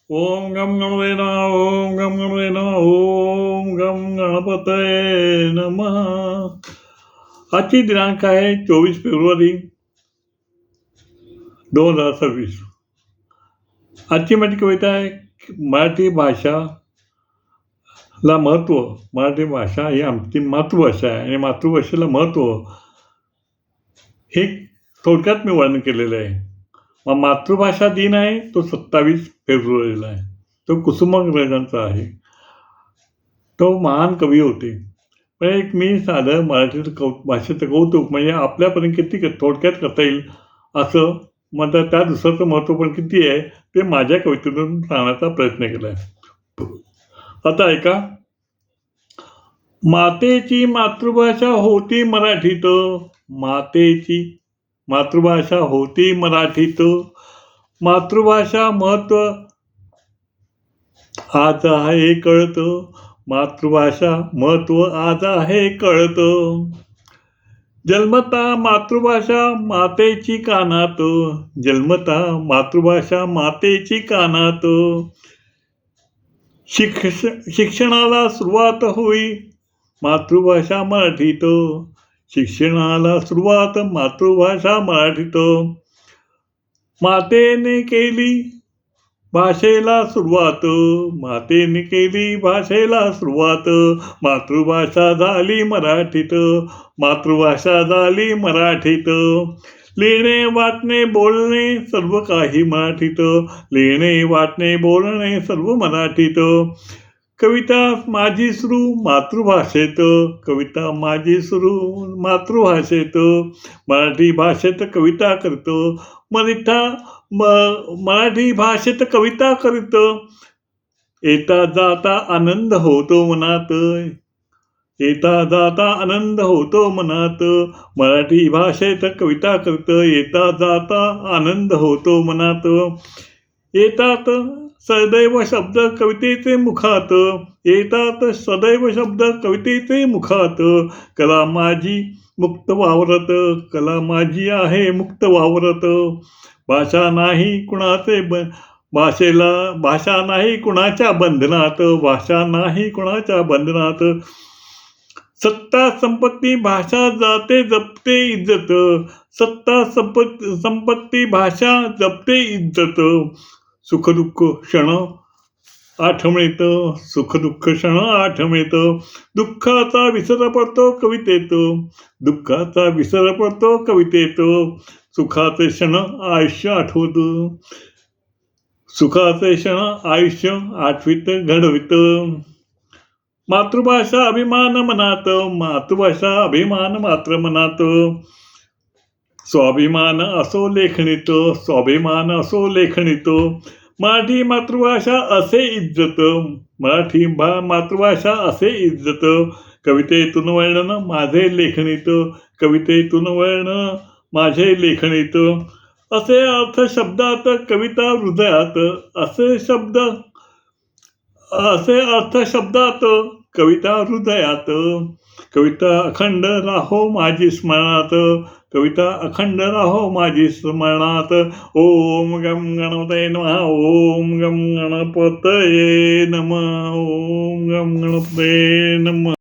ओम गम गणपते नमः. ओम गम गणपते नमः. ओम गम गणपतये नमः. आजची दिनांक आहे 24 फेब्रुवारी 2026. आजची माझी कविता आहे मराठी भाषाला महत्त्व. मराठी भाषा ही आमची मातृभाषा आहे आणि मातृभाषेला महत्त्व हे थोडक्यात मी वर्णन केलेलं आहे. मग मातृभाषा दिन आहे तो 27 फेब्रुवारीला आहे. तो कुसुमाग्रजांचा आहे. तो महान कवी होते. पण एक मी साधं मराठी भाषेचं कौतुक म्हणजे आपल्यापर्यंत किती थोडक्यात करता येईल असं म्हणतात. त्या दिवसाचं महत्त्व पण किती आहे ते माझ्या कवितेतून सांगण्याचा प्रयत्न केला आहे. आता ऐका. मातेची मातृभाषा होती मराठीत. मातेची मातृभाषा होती मराठीत. मातृभाषा महत्त्व आज आहे कळतं. मातृभाषा महत्त्व आज आहे कळतं. जन्मता मातृभाषा मातेची कानात. जन्मता मातृभाषा मातेची कानात. शिक्षणाला सुरुवात होई मातृभाषा मराठीत. शिक्षणाला सुरुवात मातृभाषा मराठीत. मातेने केली भाषेला सुरुवात. मातेने केली भाषेला सुरुवात. मातृभाषा झाली मराठीत. मातृभाषा झाली मराठीत. लिहिणे वाचणे बोलणे सर्व काही मराठीत. लिहिणे वाचणे बोलणे सर्व मराठीत. कविता माझी सुरू मातृभाषेत. कविता माझी सुरू मातृभाषेत. मराठी भाषेत कविता करतो. मराठी भाषेत कविता करतो. येता जाता आनंद होतो मनात. येता जाता आनंद होतो मनात. मराठी भाषेत कविता करतो. येता जाता आनंद होतो मनात. येतात सदैव शब्द कवितेचे मुखात. येतात सदैव शब्द कवितेचे मुखात. कला माझी मुक्त वावरत. कला माझी आहे मुक्त वावरत. भाषा नाही कुणाचे भाषा नाही कुणाच्या बंधनात. भाषा नाही कुणाच्या बंधनात. सत्ता संपत्ती भाषा जाते जपते इज्जत. सत्ता संपत्ती भाषा जपते इज्जत. सुखदुःख क्षण आठवणीत. सुखदुःख क्षण आठवणीत. दुःखाचा विसर पडतो कवितेत. दुःखाचा विसर पडतो कवितेत. सुखाचे क्षण आयुष्य आठवत. सुखाचे क्षण आयुष्य आठवीत घडवित. मातृभाषा अभिमान मनात. मातृभाषा अभिमान मात्र मनात. स्वाभिमान असो लेखणीत. स्वाभिमान असो लेखणीत. मराठी मातृभाषा असे इज्जत. मराठी मातृभाषा असे इज्जत. कवितेतून वर्णन माझे लेखणीत. कवितेतून वर्णन माझे लेखणीत. असे अर्थ शब्दात कविता हृदयात. असे अर्थ शब्दात कविता हृदयात. कविता अखंड राहो माझी स्मरणात. कविता अखंड राहो माझी स्मरणात. ओम गम गणपतये नमः. ओम गम गणपतये नमः. ओम गम गणपतये नमः.